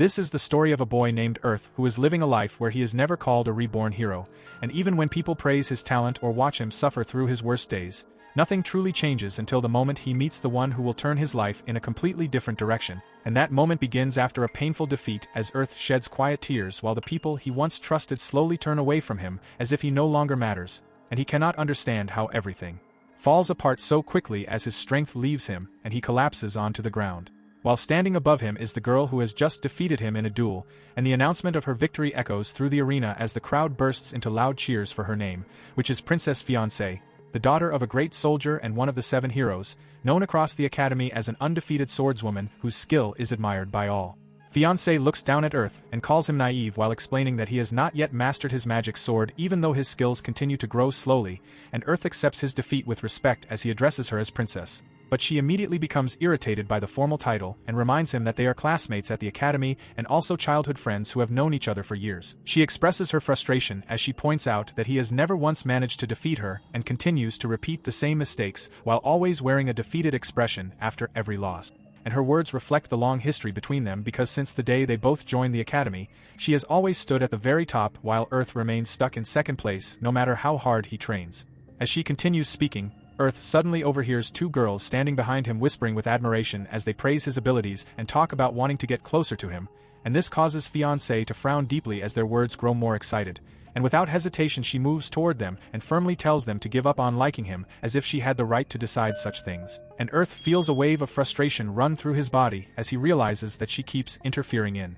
This is the story of a boy named Earth who is living a life where he is never called a reborn hero, and even when people praise his talent or watch him suffer through his worst days, nothing truly changes until the moment he meets the one who will turn his life in a completely different direction, and that moment begins after a painful defeat as Earth sheds quiet tears while the people he once trusted slowly turn away from him as if he no longer matters, and he cannot understand how everything falls apart so quickly as his strength leaves him and he collapses onto the ground. While standing above him is the girl who has just defeated him in a duel, and the announcement of her victory echoes through the arena as the crowd bursts into loud cheers for her name, which is Princess Fiancée, the daughter of a great soldier and one of the 7 heroes, known across the academy as an undefeated swordswoman whose skill is admired by all. Fiancée looks down at Earth and calls him naive while explaining that he has not yet mastered his magic sword even though his skills continue to grow slowly, and Earth accepts his defeat with respect as he addresses her as princess. But she immediately becomes irritated by the formal title and reminds him that they are classmates at the academy and also childhood friends who have known each other for years. She expresses her frustration as she points out that he has never once managed to defeat her and continues to repeat the same mistakes while always wearing a defeated expression after every loss. And her words reflect the long history between them because since the day they both joined the academy, she has always stood at the very top while Earth remains stuck in second place no matter how hard he trains. As she continues speaking, Earth suddenly overhears 2 girls standing behind him whispering with admiration as they praise his abilities and talk about wanting to get closer to him, and this causes Fiancée to frown deeply as their words grow more excited, and without hesitation she moves toward them and firmly tells them to give up on liking him as if she had the right to decide such things. And Earth feels a wave of frustration run through his body as he realizes that she keeps interfering in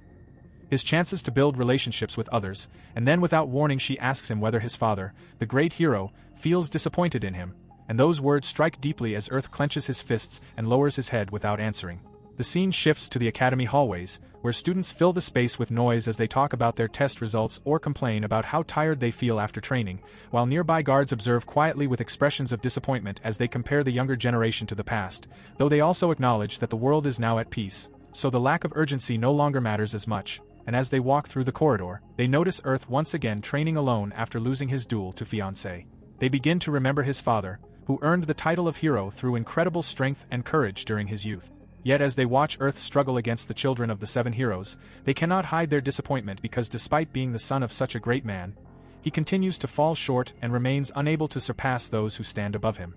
his chances to build relationships with others, and then without warning she asks him whether his father, the great hero, feels disappointed in him. And those words strike deeply as Earth clenches his fists and lowers his head without answering. The scene shifts to the academy hallways, where students fill the space with noise as they talk about their test results or complain about how tired they feel after training, while nearby guards observe quietly with expressions of disappointment as they compare the younger generation to the past, though they also acknowledge that the world is now at peace, so the lack of urgency no longer matters as much. And as they walk through the corridor, they notice Earth once again training alone after losing his duel to Fiancée. They begin to remember his father, who earned the title of hero through incredible strength and courage during his youth. Yet as they watch Earth struggle against the children of the 7 heroes, they cannot hide their disappointment because despite being the son of such a great man, he continues to fall short and remains unable to surpass those who stand above him.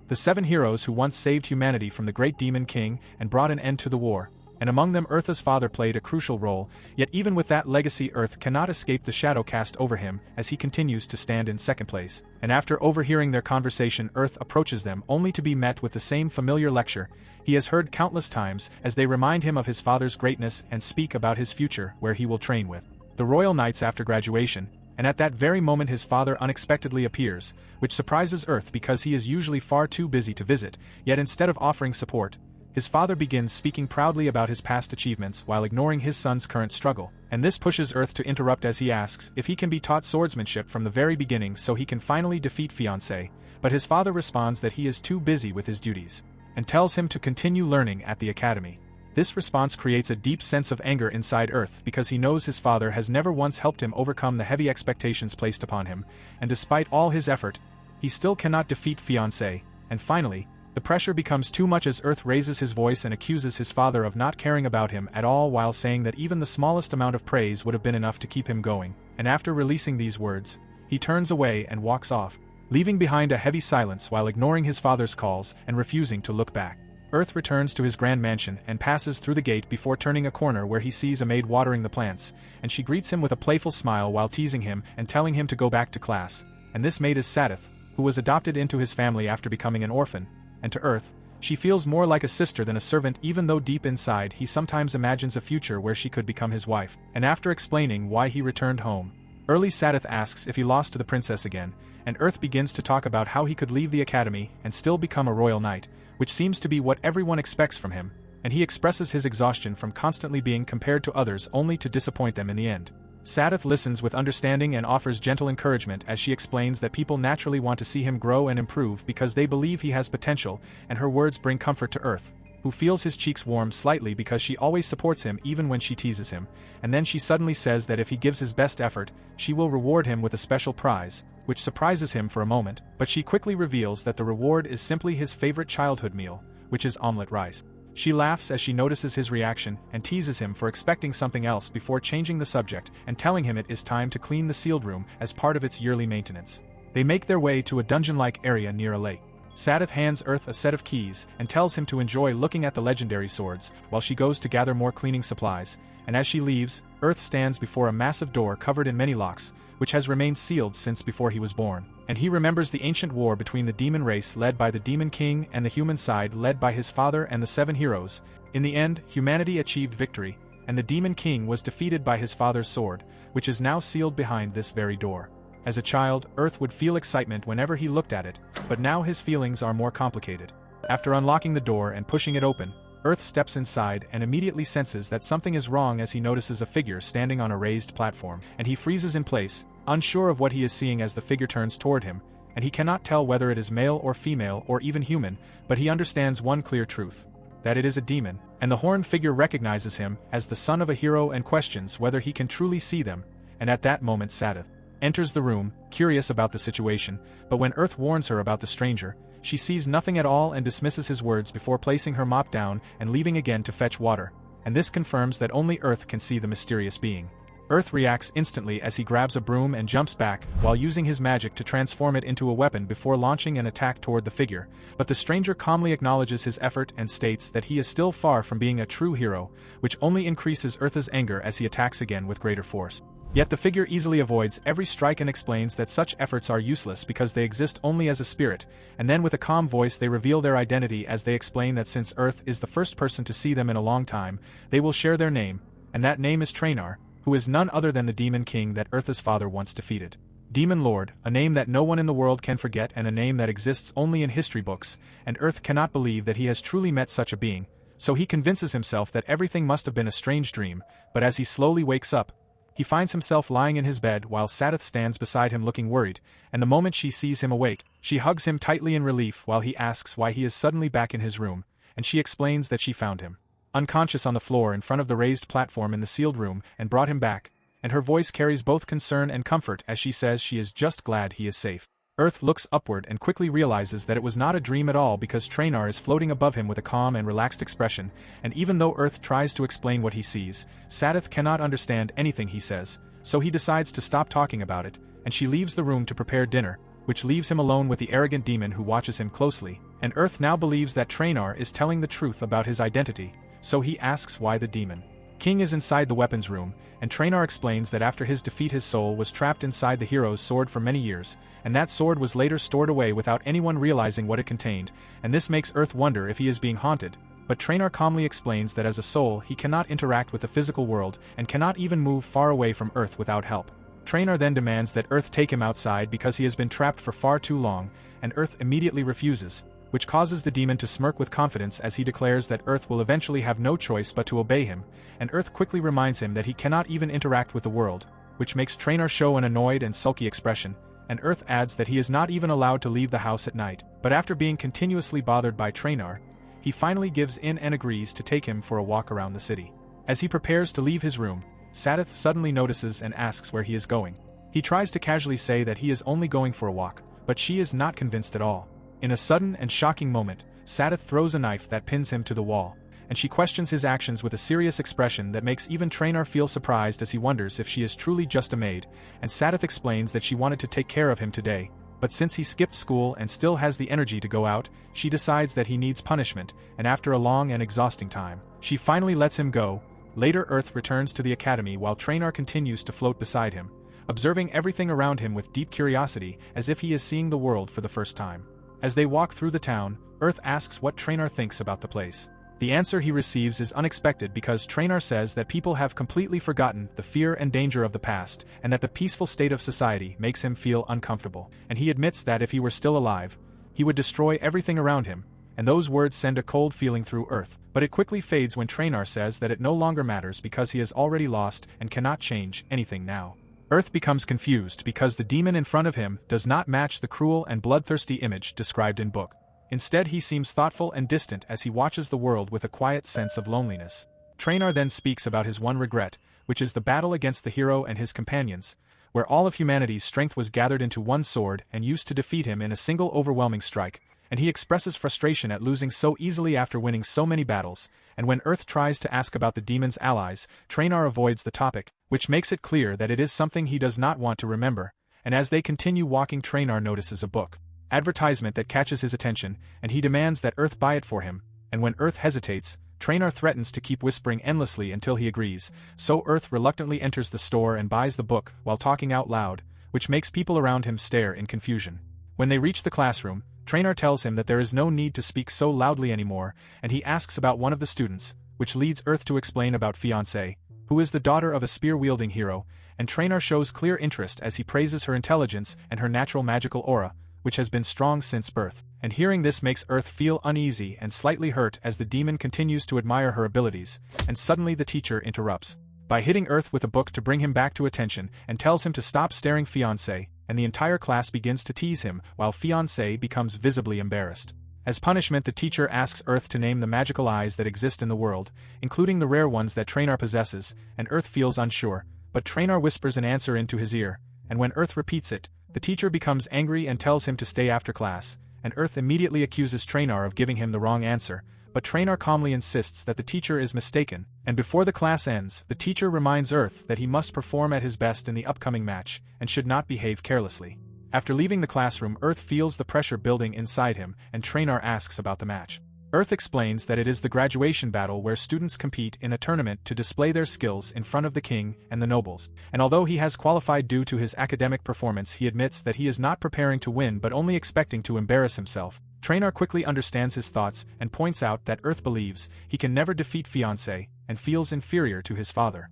The 7 heroes who once saved humanity from the great demon king and brought an end to the war, and among them Earth's father played a crucial role, yet even with that legacy Earth cannot escape the shadow cast over him as he continues to stand in second place, and after overhearing their conversation Earth approaches them only to be met with the same familiar lecture he has heard countless times as they remind him of his father's greatness and speak about his future where he will train with the Royal Knights after graduation, and at that very moment his father unexpectedly appears, which surprises Earth because he is usually far too busy to visit, yet instead of offering support, his father begins speaking proudly about his past achievements while ignoring his son's current struggle, and this pushes Earth to interrupt as he asks if he can be taught swordsmanship from the very beginning so he can finally defeat Fiancée, but his father responds that he is too busy with his duties, and tells him to continue learning at the academy. This response creates a deep sense of anger inside Earth because he knows his father has never once helped him overcome the heavy expectations placed upon him, and despite all his effort, he still cannot defeat Fiancée, and finally, the pressure becomes too much as Earth raises his voice and accuses his father of not caring about him at all while saying that even the smallest amount of praise would have been enough to keep him going, and after releasing these words, he turns away and walks off, leaving behind a heavy silence while ignoring his father's calls and refusing to look back. Earth returns to his grand mansion and passes through the gate before turning a corner where he sees a maid watering the plants, and she greets him with a playful smile while teasing him and telling him to go back to class, and this maid is Sadith, who was adopted into his family after becoming an orphan, and to Earth, she feels more like a sister than a servant even though deep inside he sometimes imagines a future where she could become his wife, and after explaining why he returned home, early Sadith asks if he lost to the princess again, and Earth begins to talk about how he could leave the academy and still become a royal knight, which seems to be what everyone expects from him, and he expresses his exhaustion from constantly being compared to others only to disappoint them in the end. Sadith listens with understanding and offers gentle encouragement as she explains that people naturally want to see him grow and improve because they believe he has potential, and her words bring comfort to Earth, who feels his cheeks warm slightly because she always supports him even when she teases him, and then she suddenly says that if he gives his best effort, she will reward him with a special prize, which surprises him for a moment, but she quickly reveals that the reward is simply his favorite childhood meal, which is omelette rice. She laughs as she notices his reaction and teases him for expecting something else before changing the subject and telling him it is time to clean the sealed room as part of its yearly maintenance. They make their way to a dungeon-like area near a lake. Sadith hands Earth a set of keys and tells him to enjoy looking at the legendary swords while she goes to gather more cleaning supplies, and as she leaves, Earth stands before a massive door covered in many locks, which has remained sealed since before he was born, and he remembers the ancient war between the demon race led by the Demon King and the human side led by his father and the 7 heroes. In the end, humanity achieved victory, and the Demon King was defeated by his father's sword, which is now sealed behind this very door. As a child, Earth would feel excitement whenever he looked at it, but now his feelings are more complicated. After unlocking the door and pushing it open, Earth steps inside and immediately senses that something is wrong as he notices a figure standing on a raised platform, and he freezes in place, unsure of what he is seeing as the figure turns toward him, and he cannot tell whether it is male or female or even human, but he understands one clear truth: that it is a demon, and the horned figure recognizes him as the son of a hero and questions whether he can truly see them, and at that moment Sadith enters the room, curious about the situation, but when Earth warns her about the stranger, she sees nothing at all and dismisses his words before placing her mop down and leaving again to fetch water, and this confirms that only Earth can see the mysterious being. Earth reacts instantly as he grabs a broom and jumps back while using his magic to transform it into a weapon before launching an attack toward the figure, but the stranger calmly acknowledges his effort and states that he is still far from being a true hero, which only increases Earth's anger as he attacks again with greater force. Yet the figure easily avoids every strike and explains that such efforts are useless because they exist only as a spirit, and then with a calm voice they reveal their identity as they explain that since Earth is the first person to see them in a long time, they will share their name, and that name is Traynor, who is none other than the Demon King that Earth's father once defeated. Demon Lord, a name that no one in the world can forget and a name that exists only in history books, and Earth cannot believe that he has truly met such a being, so he convinces himself that everything must have been a strange dream, but as he slowly wakes up, he finds himself lying in his bed while Sadith stands beside him looking worried, and the moment she sees him awake, she hugs him tightly in relief while he asks why he is suddenly back in his room, and she explains that she found him unconscious on the floor in front of the raised platform in the sealed room and brought him back, and her voice carries both concern and comfort as she says she is just glad he is safe. Earth looks upward and quickly realizes that it was not a dream at all because Traynor is floating above him with a calm and relaxed expression, and even though Earth tries to explain what he sees, Sadith cannot understand anything he says, so he decides to stop talking about it, and she leaves the room to prepare dinner, which leaves him alone with the arrogant demon who watches him closely, and Earth now believes that Traynor is telling the truth about his identity, so he asks why the Demon King is inside the weapons room, and Traynor explains that after his defeat his soul was trapped inside the hero's sword for many years, and that sword was later stored away without anyone realizing what it contained, and this makes Earth wonder if he is being haunted, but Traynor calmly explains that as a soul he cannot interact with the physical world and cannot even move far away from Earth without help. Traynor then demands that Earth take him outside because he has been trapped for far too long, and Earth immediately refuses, which causes the demon to smirk with confidence as he declares that Earth will eventually have no choice but to obey him, and Earth quickly reminds him that he cannot even interact with the world, which makes Traynor show an annoyed and sulky expression, and Earth adds that he is not even allowed to leave the house at night, but after being continuously bothered by Traynor, he finally gives in and agrees to take him for a walk around the city. As he prepares to leave his room, Sadith suddenly notices and asks where he is going. He tries to casually say that he is only going for a walk, but she is not convinced at all. In a sudden and shocking moment, Sadith throws a knife that pins him to the wall, and she questions his actions with a serious expression that makes even Traynor feel surprised as he wonders if she is truly just a maid, and Sadith explains that she wanted to take care of him today, but since he skipped school and still has the energy to go out, she decides that he needs punishment, and after a long and exhausting time, she finally lets him go. Later Earth returns to the academy while Traynor continues to float beside him, observing everything around him with deep curiosity as if he is seeing the world for the first time. As they walk through the town, Earth asks what Traynor thinks about the place. The answer he receives is unexpected because Traynor says that people have completely forgotten the fear and danger of the past, and that the peaceful state of society makes him feel uncomfortable, and he admits that if he were still alive, he would destroy everything around him, and those words send a cold feeling through Earth, but it quickly fades when Traynor says that it no longer matters because he has already lost and cannot change anything now. Earth becomes confused because the demon in front of him does not match the cruel and bloodthirsty image described in book. Instead he seems thoughtful and distant as he watches the world with a quiet sense of loneliness. Traynor then speaks about his one regret, which is the battle against the hero and his companions, where all of humanity's strength was gathered into one sword and used to defeat him in a single overwhelming strike, and he expresses frustration at losing so easily after winning so many battles, and when Earth tries to ask about the demon's allies, Traynor avoids the topic, which makes it clear that it is something he does not want to remember, and as they continue walking Traynor notices a book advertisement that catches his attention, and he demands that Earth buy it for him, and when Earth hesitates, Traynor threatens to keep whispering endlessly until he agrees, so Earth reluctantly enters the store and buys the book while talking out loud, which makes people around him stare in confusion. When they reach the classroom, Traynor tells him that there is no need to speak so loudly anymore, and he asks about one of the students, which leads Earth to explain about Fiancé, who is the daughter of a spear-wielding hero, and Traynor shows clear interest as he praises her intelligence and her natural magical aura, which has been strong since birth, and hearing this makes Earth feel uneasy and slightly hurt as the demon continues to admire her abilities, and suddenly the teacher interrupts by hitting Earth with a book to bring him back to attention and tells him to stop staring Fiancé, and the entire class begins to tease him while Fiancé becomes visibly embarrassed. As punishment, the teacher asks Earth to name the magical eyes that exist in the world, including the rare ones that Traynor possesses, and Earth feels unsure, but Traynor whispers an answer into his ear, and when Earth repeats it, the teacher becomes angry and tells him to stay after class, and Earth immediately accuses Traynor of giving him the wrong answer, but Traynor calmly insists that the teacher is mistaken, and before the class ends, the teacher reminds Earth that he must perform at his best in the upcoming match, and should not behave carelessly. After leaving the classroom, Earth feels the pressure building inside him, and Traynor asks about the match. Earth explains that it is the graduation battle where students compete in a tournament to display their skills in front of the king and the nobles, and although he has qualified due to his academic performance, he admits that he is not preparing to win but only expecting to embarrass himself. Traynor quickly understands his thoughts and points out that Earth believes he can never defeat Fiancé and feels inferior to his father.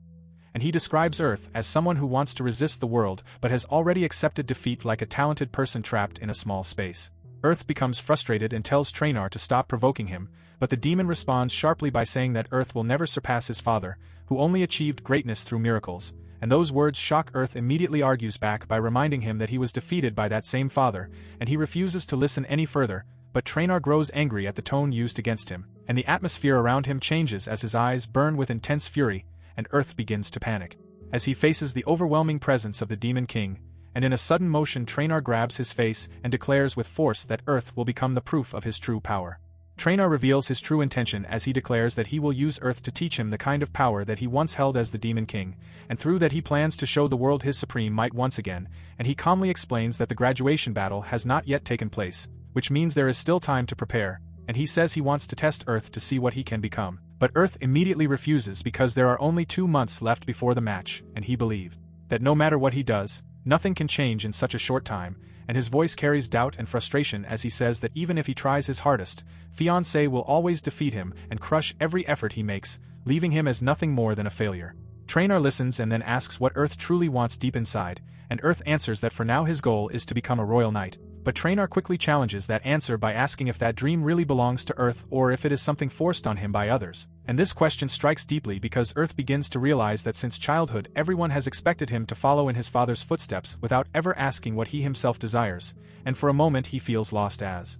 And he describes Earth as someone who wants to resist the world but has already accepted defeat like a talented person trapped in a small space. Earth becomes frustrated and tells Traynor to stop provoking him, but the demon responds sharply by saying that Earth will never surpass his father, who only achieved greatness through miracles, and those words shock Earth. Immediately argues back by reminding him that he was defeated by that same father, and he refuses to listen any further, but Traynor grows angry at the tone used against him, and the atmosphere around him changes as his eyes burn with intense fury, and Earth begins to panic. As he faces the overwhelming presence of the Demon King, and in a sudden motion Traynor grabs his face and declares with force that Earth will become the proof of his true power. Traynor reveals his true intention as he declares that he will use Earth to teach him the kind of power that he once held as the Demon King, and through that he plans to show the world his supreme might once again, and he calmly explains that the graduation battle has not yet taken place, which means there is still time to prepare, and he says he wants to test Earth to see what he can become. But Earth immediately refuses because there are only 2 months left before the match, and he believes that no matter what he does, nothing can change in such a short time, and his voice carries doubt and frustration as he says that even if he tries his hardest, Fiancé will always defeat him and crush every effort he makes, leaving him as nothing more than a failure. Traynor listens and then asks what Earth truly wants deep inside, and Earth answers that for now his goal is to become a royal knight. But Traynor quickly challenges that answer by asking if that dream really belongs to Earth or if it is something forced on him by others. And this question strikes deeply because Earth begins to realize that since childhood everyone has expected him to follow in his father's footsteps without ever asking what he himself desires, and for a moment he feels lost as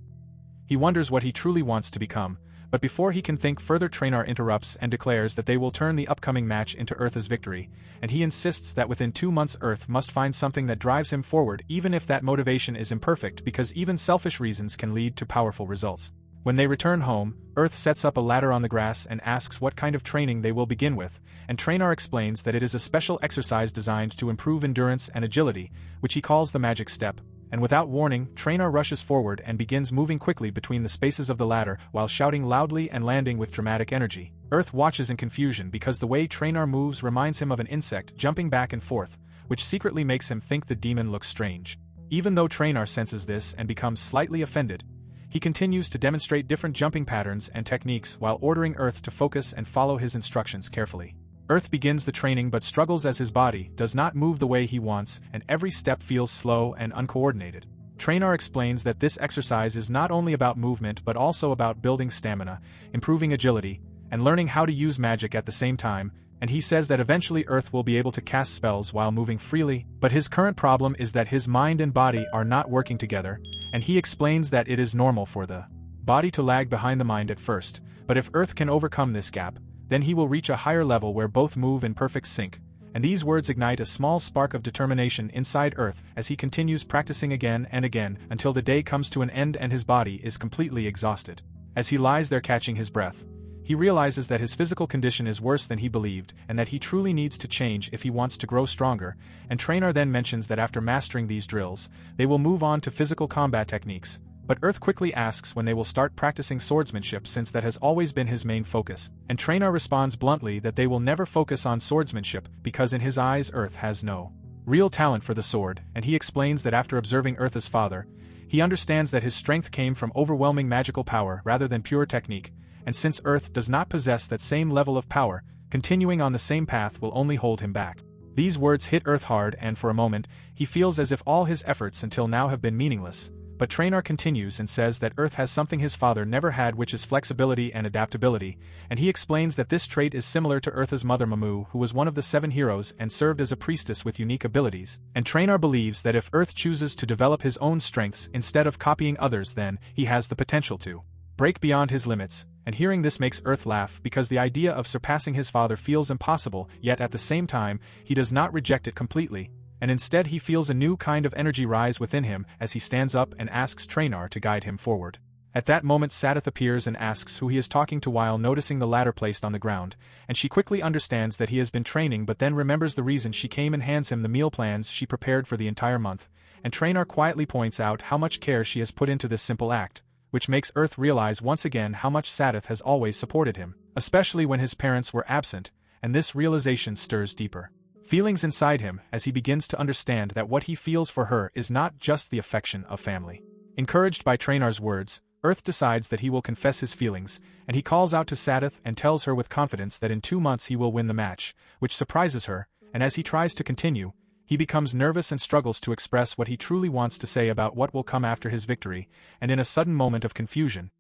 he wonders what he truly wants to become. But before he can think further, Traynor interrupts and declares that they will turn the upcoming match into Earth's victory, and he insists that within 2 months Earth must find something that drives him forward even if that motivation is imperfect, because even selfish reasons can lead to powerful results. When they return home, Earth sets up a ladder on the grass and asks what kind of training they will begin with, and Traynor explains that it is a special exercise designed to improve endurance and agility, which he calls the magic step. And without warning, Traynor rushes forward and begins moving quickly between the spaces of the ladder while shouting loudly and landing with dramatic energy. Earth watches in confusion because the way Traynor moves reminds him of an insect jumping back and forth, which secretly makes him think the demon looks strange. Even though Traynor senses this and becomes slightly offended, he continues to demonstrate different jumping patterns and techniques while ordering Earth to focus and follow his instructions carefully. Earth begins the training but struggles as his body does not move the way he wants and every step feels slow and uncoordinated. Traynor explains that this exercise is not only about movement but also about building stamina, improving agility, and learning how to use magic at the same time, and he says that eventually Earth will be able to cast spells while moving freely, but his current problem is that his mind and body are not working together, and he explains that it is normal for the body to lag behind the mind at first, but if Earth can overcome this gap, then he will reach a higher level where both move in perfect sync, and these words ignite a small spark of determination inside Earth as he continues practicing again and again until the day comes to an end and his body is completely exhausted. As he lies there catching his breath, he realizes that his physical condition is worse than he believed and that he truly needs to change if he wants to grow stronger, and Trainer then mentions that after mastering these drills, they will move on to physical combat techniques, but Earth quickly asks when they will start practicing swordsmanship since that has always been his main focus, and Trainer responds bluntly that they will never focus on swordsmanship because in his eyes Earth has no real talent for the sword, and he explains that after observing Earth's father, he understands that his strength came from overwhelming magical power rather than pure technique, and since Earth does not possess that same level of power, continuing on the same path will only hold him back. These words hit Earth hard and for a moment, he feels as if all his efforts until now have been meaningless, but Trainer continues and says that Earth has something his father never had, which is flexibility and adaptability, and he explains that this trait is similar to Earth's mother Mamu, who was one of the 7 heroes and served as a priestess with unique abilities, and Trainer believes that if Earth chooses to develop his own strengths instead of copying others, then he has the potential to break beyond his limits, and hearing this makes Earth laugh because the idea of surpassing his father feels impossible, yet at the same time, he does not reject it completely, and instead he feels a new kind of energy rise within him as he stands up and asks Trainer to guide him forward. At that moment Sadith appears and asks who he is talking to while noticing the ladder placed on the ground, and she quickly understands that he has been training but then remembers the reason she came and hands him the meal plans she prepared for the entire month, and Trainer quietly points out how much care she has put into this simple act, which makes Earth realize once again how much Sadith has always supported him, especially when his parents were absent, and this realization stirs deeper feelings inside him as he begins to understand that what he feels for her is not just the affection of family. Encouraged by Trainer's words, Earth decides that he will confess his feelings, and he calls out to Sadith and tells her with confidence that in 2 months he will win the match, which surprises her, and as he tries to continue, he becomes nervous and struggles to express what he truly wants to say about what will come after his victory, and in a sudden moment of confusion,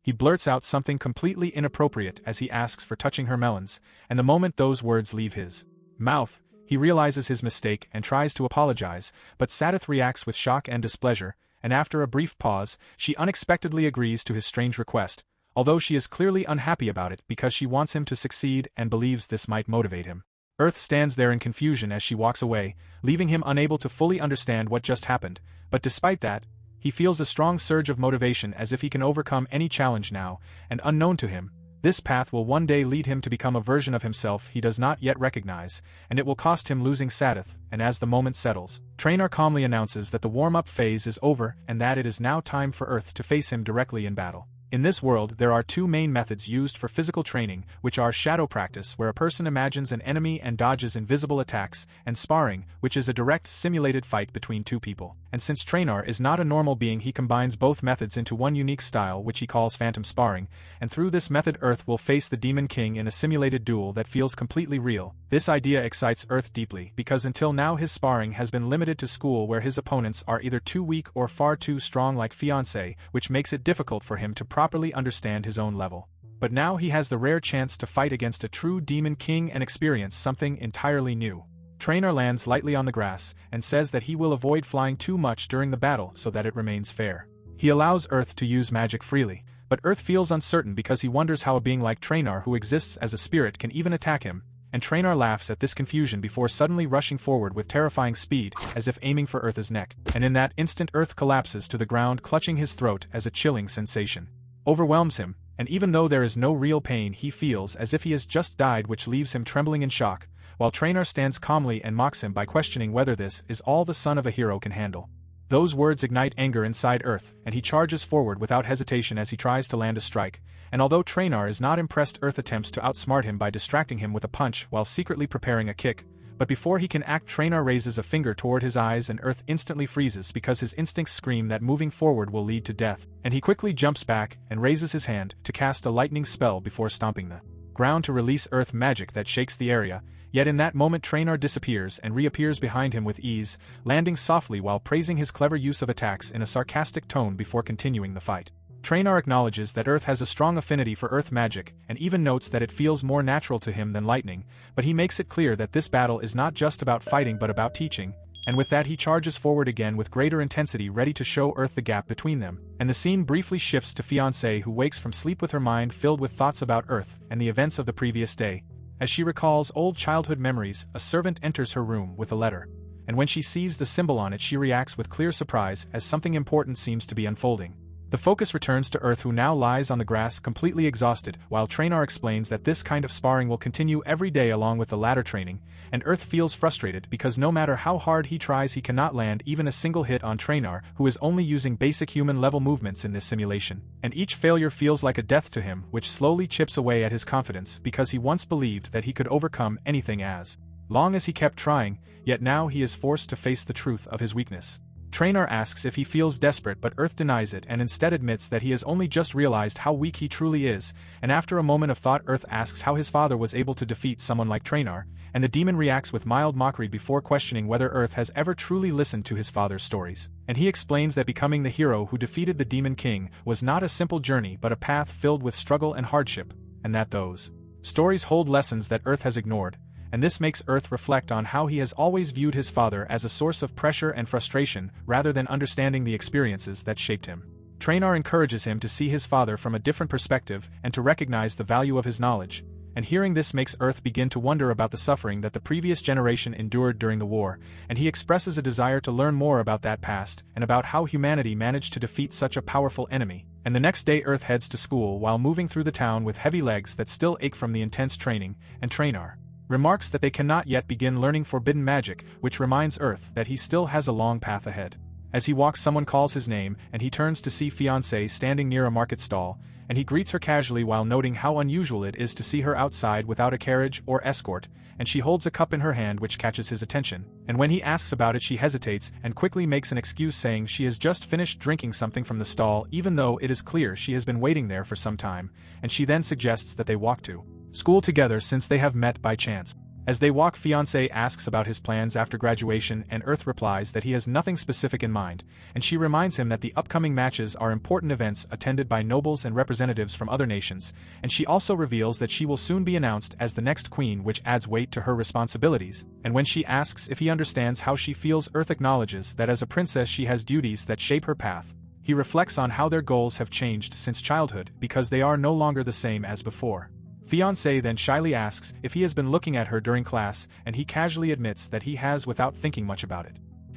he blurts out something completely inappropriate as he asks for touching her melons, and the moment those words leave his mouth, he realizes his mistake and tries to apologize, but Sadith reacts with shock and displeasure, and after a brief pause, she unexpectedly agrees to his strange request, although she is clearly unhappy about it because she wants him to succeed and believes this might motivate him. Earth stands there in confusion as she walks away, leaving him unable to fully understand what just happened, but despite that, he feels a strong surge of motivation as if he can overcome any challenge now, and unknown to him, this path will one day lead him to become a version of himself he does not yet recognize, and it will cost him losing Sadith, and as the moment settles, Trainer calmly announces that the warm-up phase is over and that it is now time for Earth to face him directly in battle. In this world there are 2 main methods used for physical training, which are shadow practice where a person imagines an enemy and dodges invisible attacks, and sparring, which is a direct simulated fight between 2 people. And since Trainer is not a normal being, he combines both methods into one unique style which he calls phantom sparring, and through this method Earth will face the Demon King in a simulated duel that feels completely real. This idea excites Earth deeply because until now his sparring has been limited to school where his opponents are either too weak or far too strong like Fiancé, which makes it difficult for him to properly understand his own level. But now he has the rare chance to fight against a true Demon King and experience something entirely new. Trainer lands lightly on the grass and says that he will avoid flying too much during the battle so that it remains fair. He allows Earth to use magic freely, but Earth feels uncertain because he wonders how a being like Trainer who exists as a spirit can even attack him, and Trainer laughs at this confusion before suddenly rushing forward with terrifying speed as if aiming for Earth's neck, and in that instant Earth collapses to the ground clutching his throat as a chilling sensation overwhelms him, and even though there is no real pain he feels as if he has just died, which leaves him trembling in shock, while Trainer stands calmly and mocks him by questioning whether this is all the son of a hero can handle. Those words ignite anger inside Earth, and he charges forward without hesitation as he tries to land a strike, and although Trainer is not impressed, Earth attempts to outsmart him by distracting him with a punch while secretly preparing a kick, but before he can act, Trainer raises a finger toward his eyes and Earth instantly freezes because his instincts scream that moving forward will lead to death, and he quickly jumps back and raises his hand to cast a lightning spell before stomping the ground to release Earth magic that shakes the area, yet in that moment Trainer disappears and reappears behind him with ease, landing softly while praising his clever use of attacks in a sarcastic tone before continuing the fight. Trainer acknowledges that Earth has a strong affinity for Earth magic and even notes that it feels more natural to him than lightning, but he makes it clear that this battle is not just about fighting but about teaching, and with that he charges forward again with greater intensity, ready to show Earth the gap between them, and the scene briefly shifts to Fiancé, who wakes from sleep with her mind filled with thoughts about Earth and the events of the previous day, As she recalls old childhood memories, a servant enters her room with a letter. And when she sees the symbol on it, she reacts with clear surprise as something important seems to be unfolding. The focus returns to Earth, who now lies on the grass completely exhausted, while Traynor explains that this kind of sparring will continue every day along with the ladder training, and Earth feels frustrated because no matter how hard he tries he cannot land even a single hit on Traynor, who is only using basic human-level movements in this simulation, and each failure feels like a death to him, which slowly chips away at his confidence because he once believed that he could overcome anything as long as he kept trying, yet now he is forced to face the truth of his weakness. Traynor asks if he feels desperate, but Earth denies it and instead admits that he has only just realized how weak he truly is, and after a moment of thought Earth asks how his father was able to defeat someone like Traynor, and the demon reacts with mild mockery before questioning whether Earth has ever truly listened to his father's stories, and he explains that becoming the hero who defeated the Demon King was not a simple journey but a path filled with struggle and hardship, and that those stories hold lessons that Earth has ignored. And this makes Earth reflect on how he has always viewed his father as a source of pressure and frustration rather than understanding the experiences that shaped him. Traynor encourages him to see his father from a different perspective and to recognize the value of his knowledge, and hearing this makes Earth begin to wonder about the suffering that the previous generation endured during the war, and he expresses a desire to learn more about that past and about how humanity managed to defeat such a powerful enemy. And the next day Earth heads to school while moving through the town with heavy legs that still ache from the intense training, and Traynor remarks that they cannot yet begin learning forbidden magic, which reminds Earth that he still has a long path ahead. As he walks, someone calls his name, and he turns to see fiancée standing near a market stall, and he greets her casually while noting how unusual it is to see her outside without a carriage or escort, and she holds a cup in her hand which catches his attention, and when he asks about it she hesitates and quickly makes an excuse saying she has just finished drinking something from the stall even though it is clear she has been waiting there for some time, and she then suggests that they walk to school together since they have met by chance. As they walk, fiancé asks about his plans after graduation and Earth replies that he has nothing specific in mind, and she reminds him that the upcoming matches are important events attended by nobles and representatives from other nations, and she also reveals that she will soon be announced as the next queen, which adds weight to her responsibilities, and when she asks if he understands how she feels, Earth acknowledges that as a princess she has duties that shape her path. He reflects on how their goals have changed since childhood because they are no longer the same as before. Fiancé then shyly asks if he has been looking at her during class, and he casually admits that he has without thinking much about it.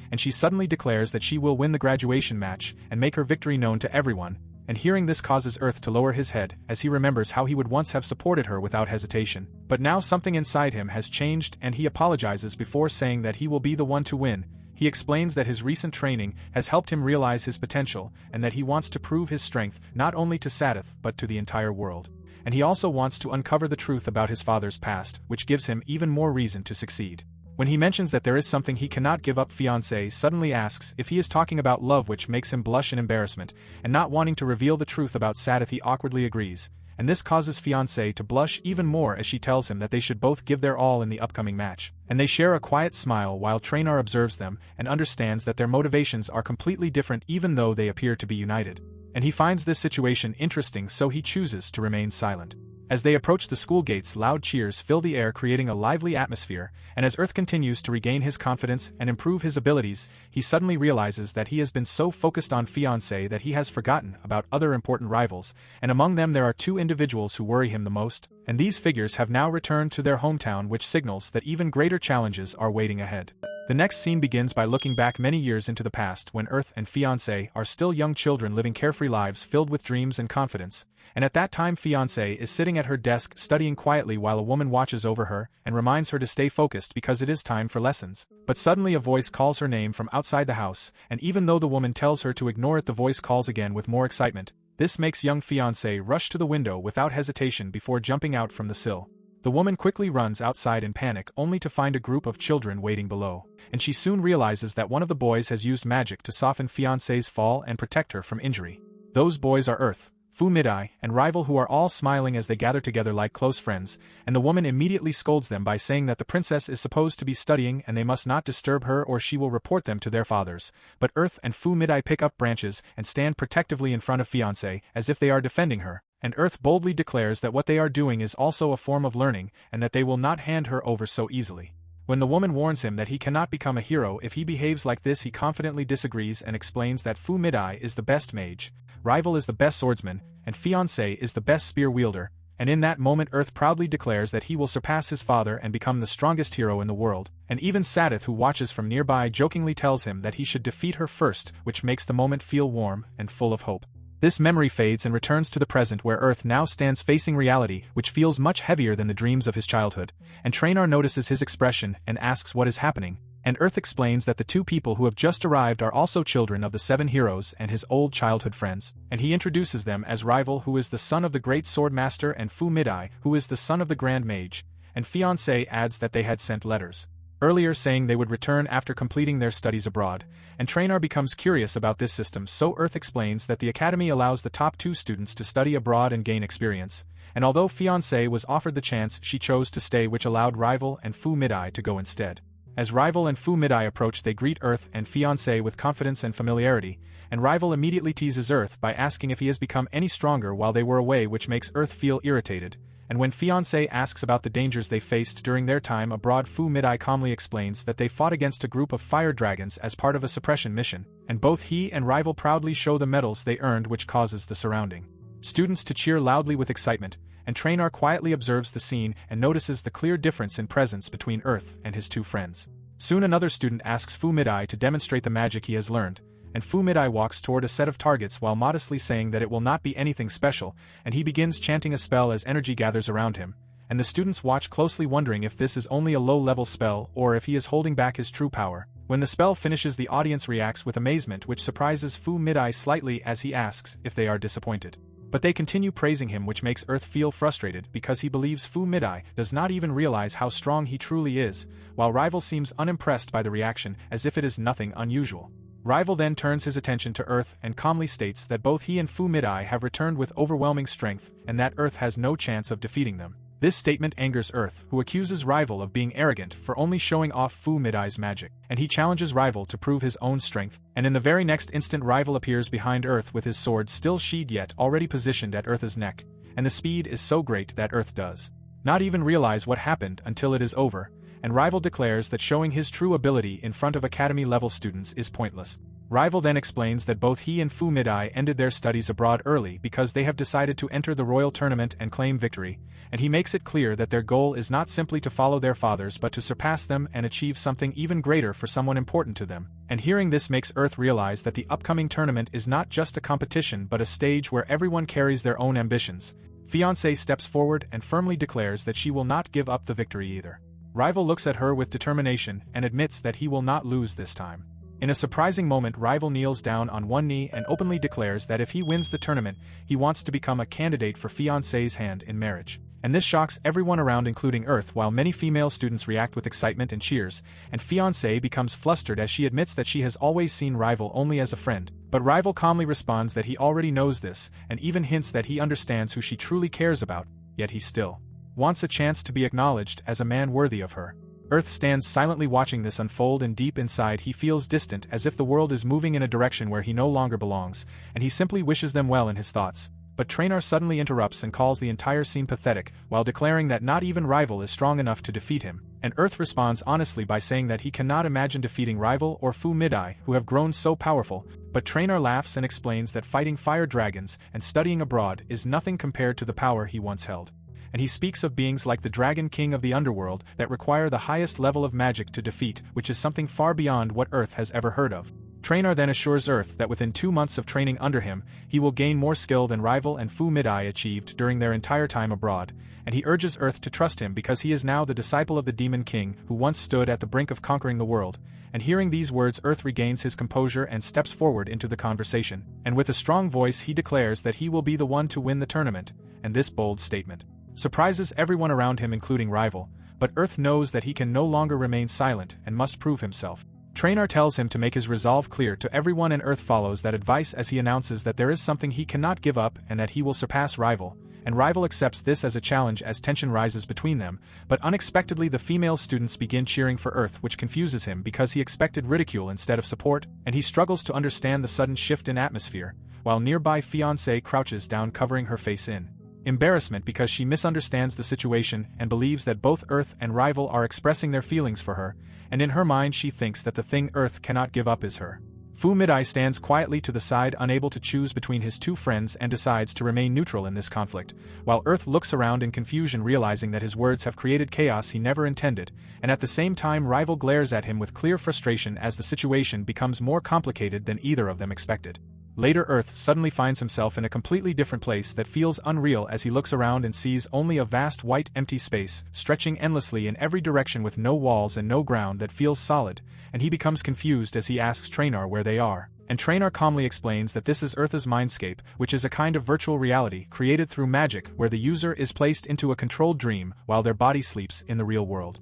And she suddenly declares that she will win the graduation match and make her victory known to everyone, and hearing this causes Earth to lower his head as he remembers how he would once have supported her without hesitation. But now something inside him has changed and he apologizes before saying that he will be the one to win. He explains that his recent training has helped him realize his potential and that he wants to prove his strength not only to Sadith but to the entire world. And he also wants to uncover the truth about his father's past, which gives him even more reason to succeed. When he mentions that there is something he cannot give up, fiancé suddenly asks if he is talking about love, which makes him blush in embarrassment, and not wanting to reveal the truth about Sadith he awkwardly agrees, and this causes fiancé to blush even more as she tells him that they should both give their all in the upcoming match, and they share a quiet smile while Traynor observes them and understands that their motivations are completely different even though they appear to be united. And he finds this situation interesting, so he chooses to remain silent. As they approach the school gates, loud cheers fill the air, creating a lively atmosphere, and as Earth continues to regain his confidence and improve his abilities, he suddenly realizes that he has been so focused on fiancé that he has forgotten about other important rivals, and among them there are two individuals who worry him the most, and these figures have now returned to their hometown, which signals that even greater challenges are waiting ahead. The next scene begins by looking back many years into the past when Earth and fiancé are still young children living carefree lives filled with dreams and confidence, and at that time fiancé is sitting at her desk studying quietly while a woman watches over her and reminds her to stay focused because it is time for lessons. But suddenly a voice calls her name from outside the house, and even though the woman tells her to ignore it, the voice calls again with more excitement. This makes young fiancé rush to the window without hesitation before jumping out from the sill. The woman quickly runs outside in panic only to find a group of children waiting below, and she soon realizes that one of the boys has used magic to soften fiancé's fall and protect her from injury. Those boys are Earth, Fumidai, and Rival, who are all smiling as they gather together like close friends, and the woman immediately scolds them by saying that the princess is supposed to be studying and they must not disturb her or she will report them to their fathers. But Earth and Fumidai pick up branches and stand protectively in front of fiancé as if they are defending her, and Earth boldly declares that what they are doing is also a form of learning and that they will not hand her over so easily. When the woman warns him that he cannot become a hero if he behaves like this, he confidently disagrees and explains that Fumidai is the best mage, Rival is the best swordsman, and fiancé is the best spear wielder, and in that moment Earth proudly declares that he will surpass his father and become the strongest hero in the world, and even Sadith, who watches from nearby, jokingly tells him that he should defeat her first, which makes the moment feel warm and full of hope. This memory fades and returns to the present, where Earth now stands facing reality, which feels much heavier than the dreams of his childhood, and Traynor notices his expression and asks what is happening, and Earth explains that the two people who have just arrived are also children of the 7 heroes and his old childhood friends, and he introduces them as Rival, who is the son of the great sword master, and Fu Midai, who is the son of the Grand Mage, and Fiancé adds that they had sent letters earlier saying they would return after completing their studies abroad, and Traynor becomes curious about this system, so Earth explains that the academy allows the top 2 students to study abroad and gain experience, and although Fiancé was offered the chance, she chose to stay, which allowed Rival and Fu Midai to go instead. As Rival and Fu Midai approach, they greet Earth and Fiancé with confidence and familiarity, and Rival immediately teases Earth by asking if he has become any stronger while they were away, which makes Earth feel irritated, and when Fiancé asks about the dangers they faced during their time abroad, Fu Midai calmly explains that they fought against a group of fire dragons as part of a suppression mission, and both he and Rival proudly show the medals they earned, which causes the surrounding students to cheer loudly with excitement, and Traynor quietly observes the scene and notices the clear difference in presence between Earth and his 2 friends. Soon another student asks Fu Midai to demonstrate the magic he has learned, and Fu Midai walks toward a set of targets while modestly saying that it will not be anything special, and he begins chanting a spell as energy gathers around him, and the students watch closely, wondering if this is only a low-level spell or if he is holding back his true power. When the spell finishes, the audience reacts with amazement, which surprises Fu Midai slightly as he asks if they are disappointed. But they continue praising him, which makes Earth feel frustrated because he believes Fu Midai does not even realize how strong he truly is, while Rival seems unimpressed by the reaction, as if it is nothing unusual. Rival then turns his attention to Earth and calmly states that both he and Fu Midai have returned with overwhelming strength and that Earth has no chance of defeating them. This statement angers Earth, who accuses Rival of being arrogant for only showing off Fu Midai's magic, and he challenges Rival to prove his own strength, and in the very next instant Rival appears behind Earth with his sword still sheathed yet already positioned at Earth's neck, and the speed is so great that Earth does not even realize what happened until it is over, and Rival declares that showing his true ability in front of academy-level students is pointless. Rival then explains that both he and Fu Midai ended their studies abroad early because they have decided to enter the royal tournament and claim victory, and he makes it clear that their goal is not simply to follow their fathers but to surpass them and achieve something even greater for someone important to them. And hearing this makes Earth realize that the upcoming tournament is not just a competition but a stage where everyone carries their own ambitions. Fiancé steps forward and firmly declares that she will not give up the victory either. Rival looks at her with determination and admits that he will not lose this time. In a surprising moment, Rival kneels down on one knee and openly declares that if he wins the tournament, he wants to become a candidate for Fiancé's hand in marriage. And this shocks everyone around, including Earth, while many female students react with excitement and cheers, and Fiancé becomes flustered as she admits that she has always seen Rival only as a friend. But Rival calmly responds that he already knows this, and even hints that he understands who she truly cares about, yet he still wants a chance to be acknowledged as a man worthy of her. Earth stands silently watching this unfold, and deep inside he feels distant, as if the world is moving in a direction where he no longer belongs, and he simply wishes them well in his thoughts. But Traynor suddenly interrupts and calls the entire scene pathetic, while declaring that not even Rival is strong enough to defeat him, and Earth responds honestly by saying that he cannot imagine defeating Rival or Fu Midai, who have grown so powerful, but Traynor laughs and explains that fighting fire dragons and studying abroad is nothing compared to the power he once held. And he speaks of beings like the Dragon King of the Underworld that require the highest level of magic to defeat, which is something far beyond what Earth has ever heard of. Traynor then assures Earth that within 2 months of training under him, he will gain more skill than Rival and Fu Midai achieved during their entire time abroad, and he urges Earth to trust him because he is now the disciple of the Demon King who once stood at the brink of conquering the world. And hearing these words, Earth regains his composure and steps forward into the conversation, and with a strong voice he declares that he will be the one to win the tournament, and this bold statement surprises everyone around him, including Rival, but Earth knows that he can no longer remain silent and must prove himself. Traynor tells him to make his resolve clear to everyone, and Earth follows that advice as he announces that there is something he cannot give up and that he will surpass Rival, and Rival accepts this as a challenge as tension rises between them, but unexpectedly the female students begin cheering for Earth, which confuses him because he expected ridicule instead of support, and he struggles to understand the sudden shift in atmosphere, while nearby Fiancé crouches down covering her face in embarrassment because she misunderstands the situation and believes that both Earth and Rival are expressing their feelings for her, and in her mind she thinks that the thing Earth cannot give up is her Fu Midai stands quietly to the side, unable to choose between his two friends, and decides to remain neutral in this conflict, while Earth looks around in confusion, realizing that his words have created chaos he never intended, and at the same time Rival glares at him with clear frustration as the situation becomes more complicated than either of them expected. Later, Earth suddenly finds himself in a completely different place that feels unreal as he looks around and sees only a vast white empty space, stretching endlessly in every direction with no walls and no ground that feels solid, and he becomes confused as he asks Traynor where they are, and Traynor calmly explains that this is Earth's mindscape, which is a kind of virtual reality created through magic where the user is placed into a controlled dream while their body sleeps in the real world.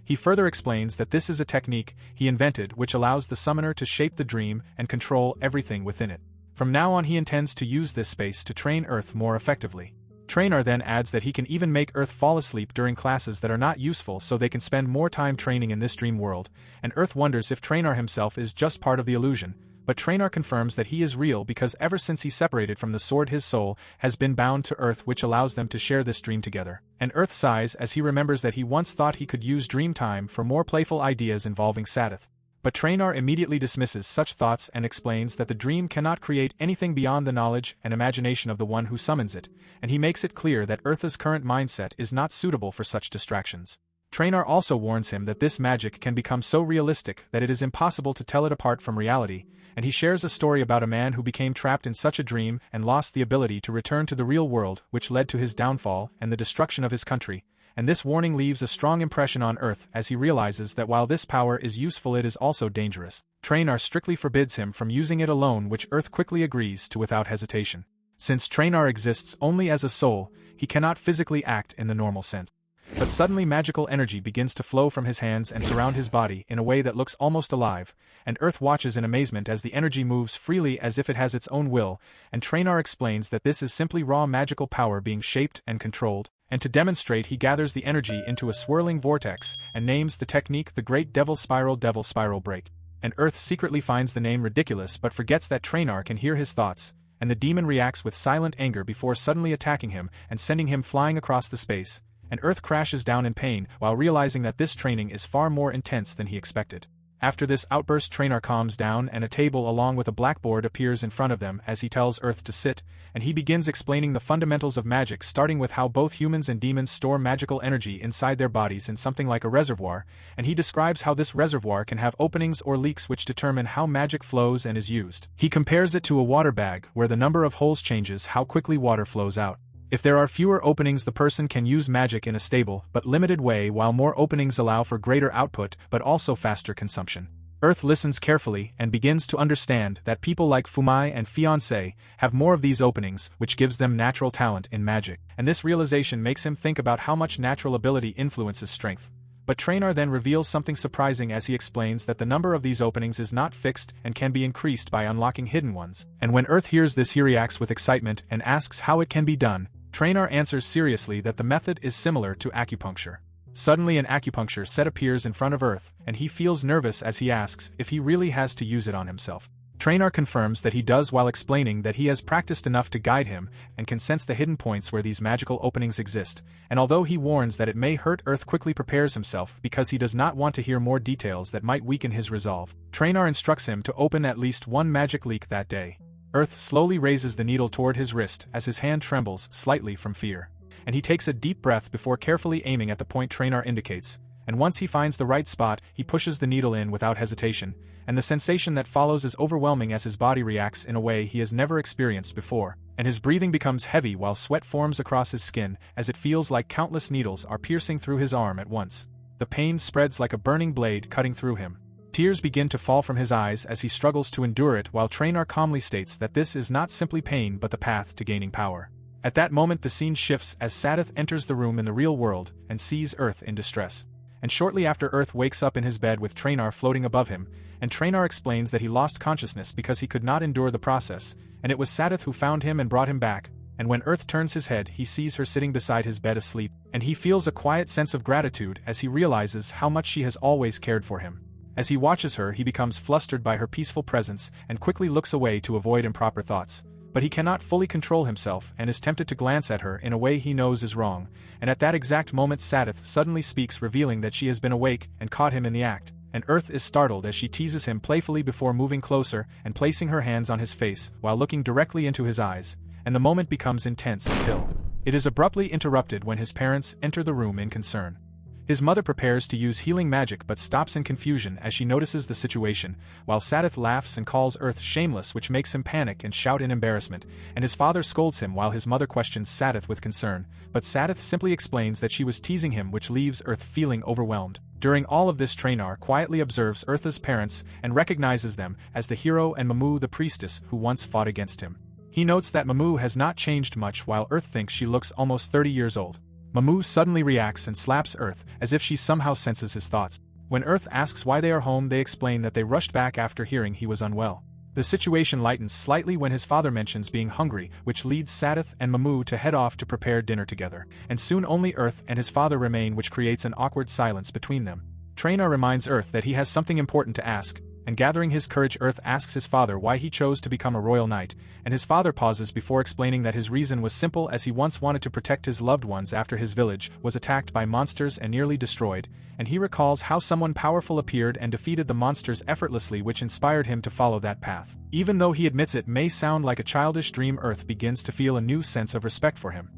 He further explains that this is a technique he invented which allows the summoner to shape the dream and control everything within it. From now on he intends to use this space to train Earth more effectively. Traynor then adds that he can even make Earth fall asleep during classes that are not useful so they can spend more time training in this dream world, and Earth wonders if Traynor himself is just part of the illusion, but Traynor confirms that he is real because ever since he separated from the sword his soul has been bound to Earth, which allows them to share this dream together. And Earth sighs as he remembers that he once thought he could use dream time for more playful ideas involving Sadath. But Traynor immediately dismisses such thoughts and explains that the dream cannot create anything beyond the knowledge and imagination of the one who summons it, and he makes it clear that Earth's current mindset is not suitable for such distractions. Traynor also warns him that this magic can become so realistic that it is impossible to tell it apart from reality, and he shares a story about a man who became trapped in such a dream and lost the ability to return to the real world, which led to his downfall and the destruction of his country. And this warning leaves a strong impression on Earth as he realizes that while this power is useful it is also dangerous. Traynor strictly forbids him from using it alone, which Earth quickly agrees to without hesitation. Since Traynor exists only as a soul, he cannot physically act in the normal sense. But suddenly magical energy begins to flow from his hands and surround his body in a way that looks almost alive, and Earth watches in amazement as the energy moves freely as if it has its own will, and Traynor explains that this is simply raw magical power being shaped and controlled. And to demonstrate he gathers the energy into a swirling vortex and names the technique the Great Devil Spiral Break. And Earth secretly finds the name ridiculous but forgets that Traynor can hear his thoughts, and the demon reacts with silent anger before suddenly attacking him and sending him flying across the space, and Earth crashes down in pain while realizing that this training is far more intense than he expected. After this outburst, Traynor calms down and a table along with a blackboard appears in front of them as he tells Earth to sit, and he begins explaining the fundamentals of magic, starting with how both humans and demons store magical energy inside their bodies in something like a reservoir, and he describes how this reservoir can have openings or leaks which determine how magic flows and is used. He compares it to a water bag where the number of holes changes how quickly water flows out. If there are fewer openings, the person can use magic in a stable but limited way, while more openings allow for greater output but also faster consumption. Earth listens carefully and begins to understand that people like Fumai and Fiancé have more of these openings, which gives them natural talent in magic, and this realization makes him think about how much natural ability influences strength. But Traynor then reveals something surprising as he explains that the number of these openings is not fixed and can be increased by unlocking hidden ones, and when Earth hears this he reacts with excitement and asks how it can be done. Traynor answers seriously that the method is similar to acupuncture. Suddenly an acupuncture set appears in front of Earth, and he feels nervous as he asks if he really has to use it on himself. Traynor confirms that he does while explaining that he has practiced enough to guide him and can sense the hidden points where these magical openings exist, and although he warns that it may hurt, Earth quickly prepares himself because he does not want to hear more details that might weaken his resolve. Traynor instructs him to open at least one magic leak that day. Earth slowly raises the needle toward his wrist as his hand trembles slightly from fear, and he takes a deep breath before carefully aiming at the point Traynor indicates, and once he finds the right spot, he pushes the needle in without hesitation, and the sensation that follows is overwhelming as his body reacts in a way he has never experienced before, and his breathing becomes heavy while sweat forms across his skin as it feels like countless needles are piercing through his arm at once. The pain spreads like a burning blade cutting through him. Tears begin to fall from his eyes as he struggles to endure it, while Traynor calmly states that this is not simply pain but the path to gaining power. At that moment the scene shifts as Sadath enters the room in the real world and sees Earth in distress. And shortly after, Earth wakes up in his bed with Traynor floating above him, and Traynor explains that he lost consciousness because he could not endure the process, and it was Sadath who found him and brought him back. And when Earth turns his head he sees her sitting beside his bed asleep, and he feels a quiet sense of gratitude as he realizes how much she has always cared for him. As he watches her he becomes flustered by her peaceful presence and quickly looks away to avoid improper thoughts, but he cannot fully control himself and is tempted to glance at her in a way he knows is wrong, and at that exact moment Sadath suddenly speaks, revealing that she has been awake and caught him in the act, and Earth is startled as she teases him playfully before moving closer and placing her hands on his face while looking directly into his eyes, and the moment becomes intense until it is abruptly interrupted when his parents enter the room in concern. His mother prepares to use healing magic but stops in confusion as she notices the situation, while Sadith laughs and calls Earth shameless, which makes him panic and shout in embarrassment, and his father scolds him while his mother questions Sadith with concern, but Sadith simply explains that she was teasing him, which leaves Earth feeling overwhelmed. During all of this, Traynor quietly observes Earth's parents and recognizes them as the hero and Mamu the priestess who once fought against him. He notes that Mamu has not changed much while Earth thinks she looks almost 30 years old. Mamu suddenly reacts and slaps Earth as if she somehow senses his thoughts. When Earth asks why they are home, they explain that they rushed back after hearing he was unwell. The situation lightens slightly when his father mentions being hungry, which leads Sadith and Mamu to head off to prepare dinner together, and soon only Earth and his father remain, which creates an awkward silence between them. Traynor reminds Earth that he has something important to ask, and gathering his courage, Earth asks his father why he chose to become a royal knight, and his father pauses before explaining that his reason was simple, as he once wanted to protect his loved ones after his village was attacked by monsters and nearly destroyed, and he recalls how someone powerful appeared and defeated the monsters effortlessly, which inspired him to follow that path. Even though he admits it may sound like a childish dream, Earth begins to feel a new sense of respect for him.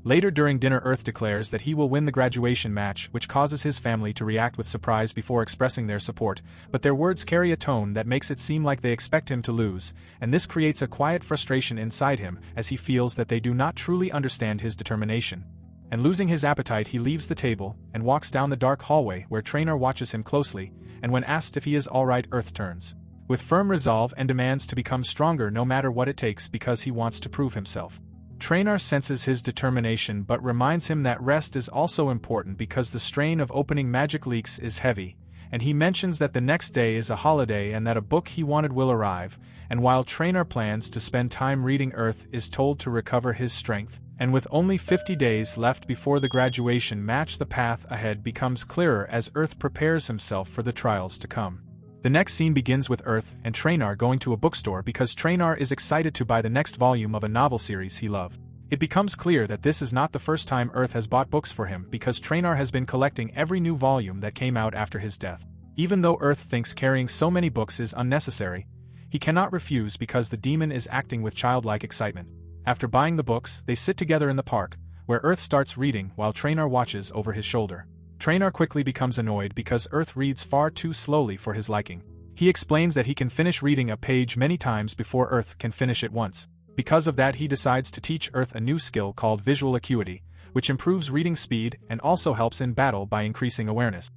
Later during dinner, Earth declares that he will win the graduation match, which causes his family to react with surprise before expressing their support, but their words carry a tone that makes it seem like they expect him to lose, and this creates a quiet frustration inside him as he feels that they do not truly understand his determination. And losing his appetite, he leaves the table and walks down the dark hallway where Traynor watches him closely, and when asked if he is alright, Earth turns with firm resolve and demands to become stronger no matter what it takes because he wants to prove himself. Traynor senses his determination but reminds him that rest is also important because the strain of opening magic leaks is heavy, and he mentions that the next day is a holiday and that a book he wanted will arrive, and while Traynor plans to spend time reading, Earth is told to recover his strength, and with only 50 days left before the graduation match, the path ahead becomes clearer as Earth prepares himself for the trials to come. The next scene begins with Earth and Traynor going to a bookstore because Traynor is excited to buy the next volume of a novel series he loved. It becomes clear that this is not the first time Earth has bought books for him because Traynor has been collecting every new volume that came out after his death. Even though Earth thinks carrying so many books is unnecessary, he cannot refuse because the demon is acting with childlike excitement. After buying the books, they sit together in the park, where Earth starts reading while Traynor watches over his shoulder. Traynor quickly becomes annoyed because Earth reads far too slowly for his liking. He explains that he can finish reading a page many times before Earth can finish it once. Because of that, he decides to teach Earth a new skill called visual acuity, which improves reading speed and also helps in battle by increasing awareness.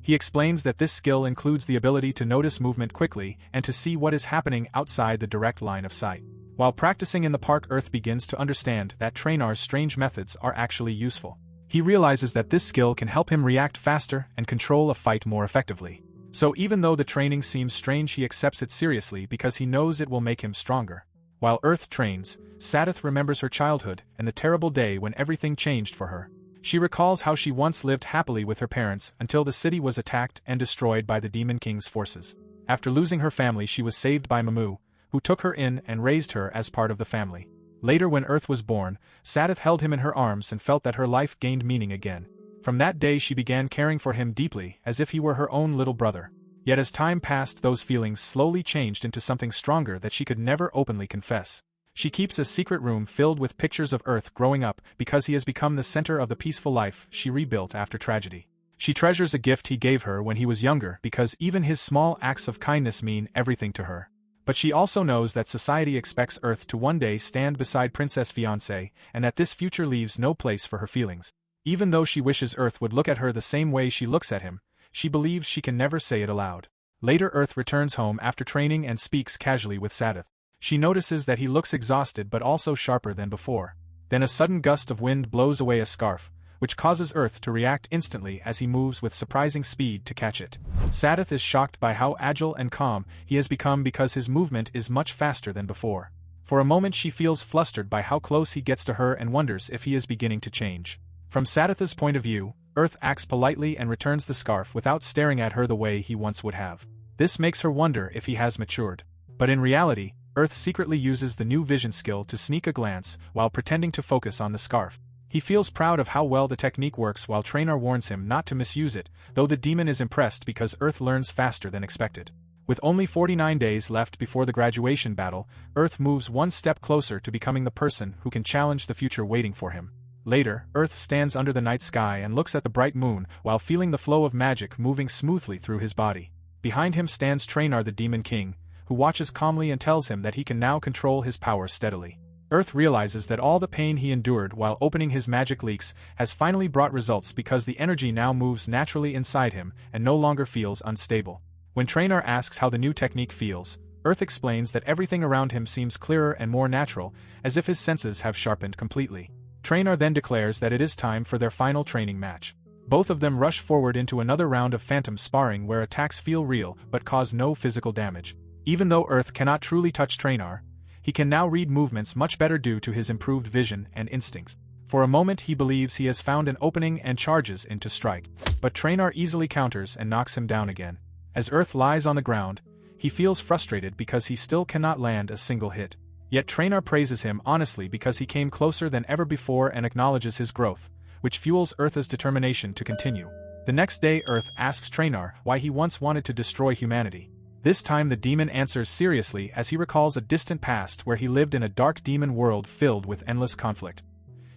He explains that this skill includes the ability to notice movement quickly and to see what is happening outside the direct line of sight. While practicing in the park, Earth begins to understand that Traynor's strange methods are actually useful. He realizes that this skill can help him react faster and control a fight more effectively. So even though the training seems strange, he accepts it seriously because he knows it will make him stronger. While Earth trains, Sadith remembers her childhood and the terrible day when everything changed for her. She recalls how she once lived happily with her parents until the city was attacked and destroyed by the Demon King's forces. After losing her family, she was saved by Mamu, who took her in and raised her as part of the family. Later, when Earth was born, Sadith held him in her arms and felt that her life gained meaning again. From that day she began caring for him deeply, as if he were her own little brother. Yet as time passed, those feelings slowly changed into something stronger that she could never openly confess. She keeps a secret room filled with pictures of Earth growing up because he has become the center of the peaceful life she rebuilt after tragedy. She treasures a gift he gave her when he was younger because even his small acts of kindness mean everything to her. But she also knows that society expects Earth to one day stand beside Princess Fiancé, and that this future leaves no place for her feelings. Even though she wishes Earth would look at her the same way she looks at him, she believes she can never say it aloud. Later, Earth returns home after training and speaks casually with Sadith. She notices that he looks exhausted but also sharper than before. Then a sudden gust of wind blows away a scarf, which causes Earth to react instantly as he moves with surprising speed to catch it. Sadith is shocked by how agile and calm he has become because his movement is much faster than before. For a moment she feels flustered by how close he gets to her and wonders if he is beginning to change. From Sadith's point of view, Earth acts politely and returns the scarf without staring at her the way he once would have. This makes her wonder if he has matured. But in reality, Earth secretly uses the new vision skill to sneak a glance while pretending to focus on the scarf. He feels proud of how well the technique works while trainer warns him not to misuse it, though the demon is impressed because Earth learns faster than expected. With only 49 days left before the graduation battle, Earth moves one step closer to becoming the person who can challenge the future waiting for him. Later, Earth stands under the night sky and looks at the bright moon while feeling the flow of magic moving smoothly through his body. Behind him stands Trainer the Demon King, who watches calmly and tells him that he can now control his power steadily. Earth realizes that all the pain he endured while opening his magic leaks has finally brought results because the energy now moves naturally inside him and no longer feels unstable. When Trainer asks how the new technique feels, Earth explains that everything around him seems clearer and more natural, as if his senses have sharpened completely. Trainer then declares that it is time for their final training match. Both of them rush forward into another round of phantom sparring where attacks feel real but cause no physical damage. Even though Earth cannot truly touch Trainer, he can now read movements much better due to his improved vision and instincts. For a moment he believes he has found an opening and charges in to strike, but Trainer easily counters and knocks him down again. As Earth lies on the ground, he feels frustrated because he still cannot land a single hit. Yet Trainer praises him honestly because he came closer than ever before and acknowledges his growth, which fuels Earth's determination to continue. The next day Earth asks Trainer why he once wanted to destroy humanity. This time the demon answers seriously as he recalls a distant past where he lived in a dark demon world filled with endless conflict.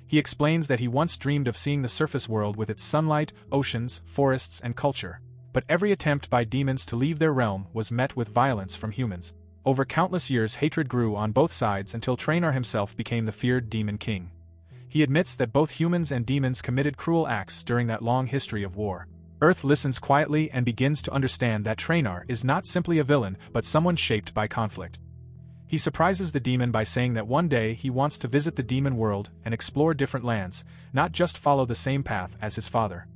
He explains that he once dreamed of seeing the surface world with its sunlight, oceans, forests, and culture. But every attempt by demons to leave their realm was met with violence from humans. Over countless years hatred grew on both sides until Trainer himself became the feared Demon King. He admits that both humans and demons committed cruel acts during that long history of war. Earth listens quietly and begins to understand that Trainer is not simply a villain but someone shaped by conflict. He surprises the demon by saying that one day he wants to visit the demon world and explore different lands, not just follow the same path as his father.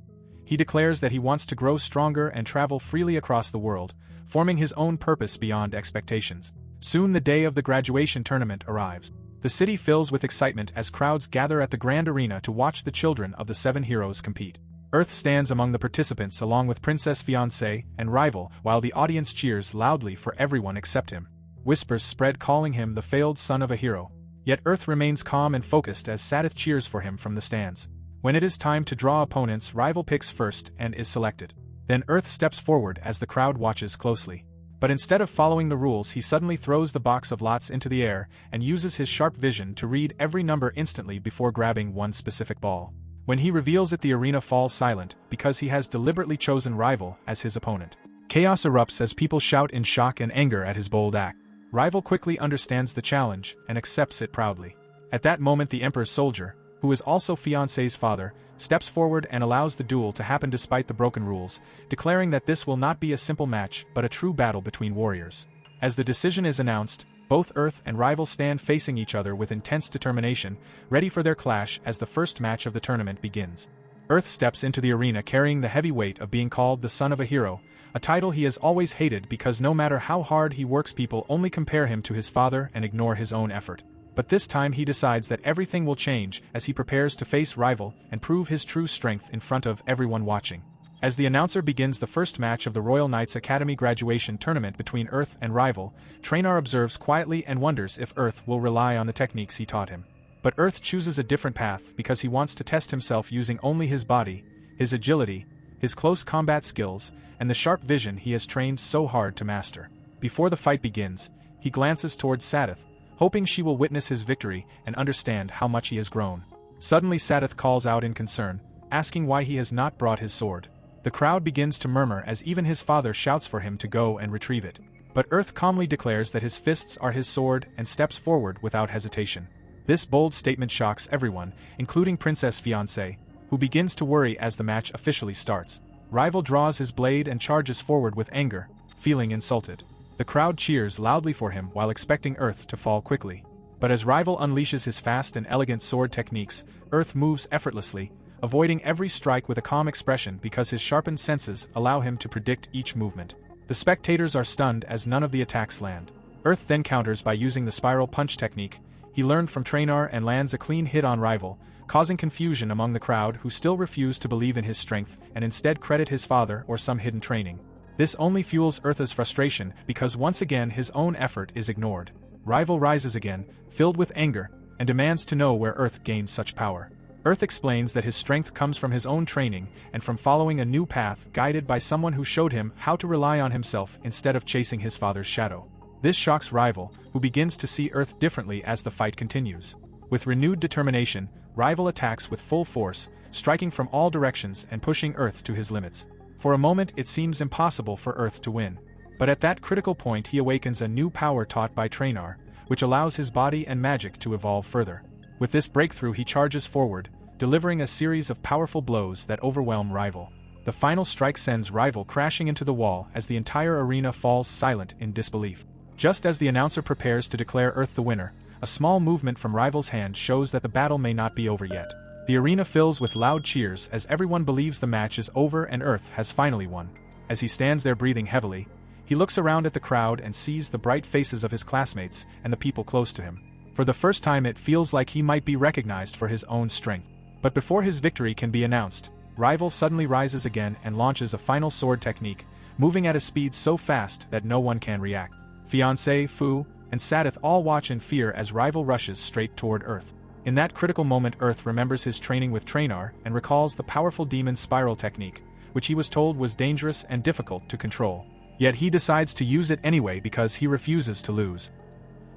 He declares that he wants to grow stronger and travel freely across the world, forming his own purpose beyond expectations. Soon the day of the graduation tournament arrives. The city fills with excitement as crowds gather at the grand arena to watch the children of the 7 heroes compete. Earth stands among the participants along with Princess Fiancé and Rival while the audience cheers loudly for everyone except him. Whispers spread calling him the failed son of a hero. Yet Earth remains calm and focused as Sadith cheers for him from the stands. When it is time to draw opponents, Rival picks first and is selected. Then Earth steps forward as the crowd watches closely. But instead of following the rules, he suddenly throws the box of lots into the air and uses his sharp vision to read every number instantly before grabbing one specific ball. When he reveals it, the arena falls silent because he has deliberately chosen Rival as his opponent. Chaos erupts as people shout in shock and anger at his bold act. Rival quickly understands the challenge and accepts it proudly. At that moment the Emperor's soldier, who is also Fiancé's father, steps forward and allows the duel to happen despite the broken rules, declaring that this will not be a simple match but a true battle between warriors. As the decision is announced, both Earth and Rival stand facing each other with intense determination, ready for their clash as the first match of the tournament begins. Earth steps into the arena carrying the heavy weight of being called the son of a hero, a title he has always hated because no matter how hard he works people only compare him to his father and ignore his own effort. But this time he decides that everything will change as he prepares to face Rival and prove his true strength in front of everyone watching. As the announcer begins the first match of the Royal Knights Academy graduation tournament between Earth and Rival, Trainer observes quietly and wonders if Earth will rely on the techniques he taught him. But Earth chooses a different path because he wants to test himself using only his body, his agility, his close combat skills, and the sharp vision he has trained so hard to master. Before the fight begins, he glances towards Sadith, hoping she will witness his victory and understand how much he has grown. Suddenly Sadith calls out in concern, asking why he has not brought his sword. The crowd begins to murmur as even his father shouts for him to go and retrieve it. But Earth calmly declares that his fists are his sword and steps forward without hesitation. This bold statement shocks everyone, including Princess Fiancé, who begins to worry as the match officially starts. Rival draws his blade and charges forward with anger, feeling insulted. The crowd cheers loudly for him while expecting Earth to fall quickly. But as Rival unleashes his fast and elegant sword techniques, Earth moves effortlessly, avoiding every strike with a calm expression because his sharpened senses allow him to predict each movement. The spectators are stunned as none of the attacks land. Earth then counters by using the spiral punch technique he learned from Trainer and lands a clean hit on Rival, causing confusion among the crowd who still refuse to believe in his strength and instead credit his father or some hidden training. This only fuels Earth's frustration because once again his own effort is ignored. Rival rises again, filled with anger, and demands to know where Earth gains such power. Earth explains that his strength comes from his own training and from following a new path guided by someone who showed him how to rely on himself instead of chasing his father's shadow. This shocks Rival, who begins to see Earth differently as the fight continues. With renewed determination, Rival attacks with full force, striking from all directions and pushing Earth to his limits. For a moment it seems impossible for Earth to win. But at that critical point he awakens a new power taught by Trainer, which allows his body and magic to evolve further. With this breakthrough he charges forward, delivering a series of powerful blows that overwhelm Rival. The final strike sends Rival crashing into the wall as the entire arena falls silent in disbelief. Just as the announcer prepares to declare Earth the winner, a small movement from Rival's hand shows that the battle may not be over yet. The arena fills with loud cheers as everyone believes the match is over and Earth has finally won. As he stands there breathing heavily, he looks around at the crowd and sees the bright faces of his classmates and the people close to him. For the first time it feels like he might be recognized for his own strength. But before his victory can be announced, Rival suddenly rises again and launches a final sword technique, moving at a speed so fast that no one can react. Fiancé, Fu, and Sadith all watch in fear as Rival rushes straight toward Earth. In that critical moment Earth remembers his training with Trainer and recalls the powerful demon spiral technique, which he was told was dangerous and difficult to control. Yet he decides to use it anyway because he refuses to lose.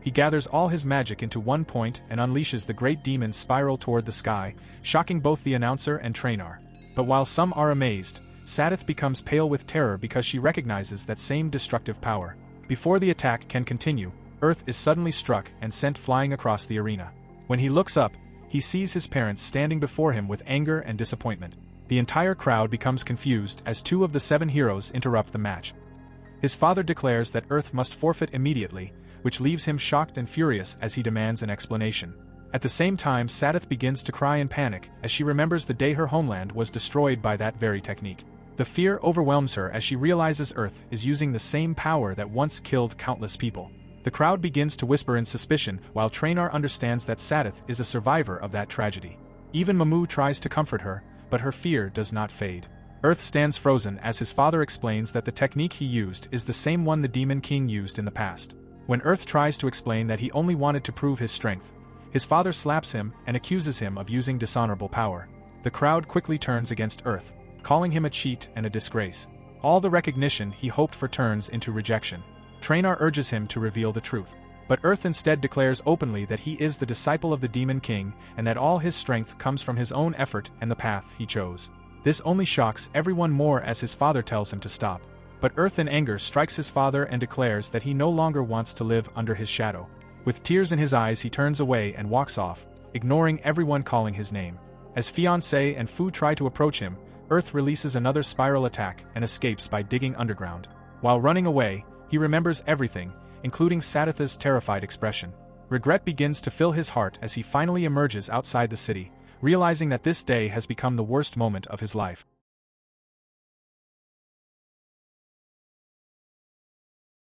He gathers all his magic into one point and unleashes the great demon spiral toward the sky, shocking both the announcer and Trainer. But while some are amazed, Sadith becomes pale with terror because she recognizes that same destructive power. Before the attack can continue, Earth is suddenly struck and sent flying across the arena. When he looks up, he sees his parents standing before him with anger and disappointment. The entire crowd becomes confused as 2 of the 7 heroes interrupt the match. His father declares that Earth must forfeit immediately, which leaves him shocked and furious as he demands an explanation. At the same time Sadith begins to cry in panic as she remembers the day her homeland was destroyed by that very technique. The fear overwhelms her as she realizes Earth is using the same power that once killed countless people. The crowd begins to whisper in suspicion while Trainer understands that Sadith is a survivor of that tragedy. Even Mamu tries to comfort her, but her fear does not fade. Earth stands frozen as his father explains that the technique he used is the same one the Demon King used in the past. When Earth tries to explain that he only wanted to prove his strength, his father slaps him and accuses him of using dishonorable power. The crowd quickly turns against Earth, calling him a cheat and a disgrace. All the recognition he hoped for turns into rejection. Trainer urges him to reveal the truth. But Earth instead declares openly that he is the disciple of the Demon King and that all his strength comes from his own effort and the path he chose. This only shocks everyone more as his father tells him to stop. But Earth in anger strikes his father and declares that he no longer wants to live under his shadow. With tears in his eyes he turns away and walks off, ignoring everyone calling his name. As Fiancé and Fu try to approach him, Earth releases another spiral attack and escapes by digging underground. While running away, he remembers everything, including Sadith's terrified expression. Regret begins to fill his heart as he finally emerges outside the city, realizing that this day has become the worst moment of his life.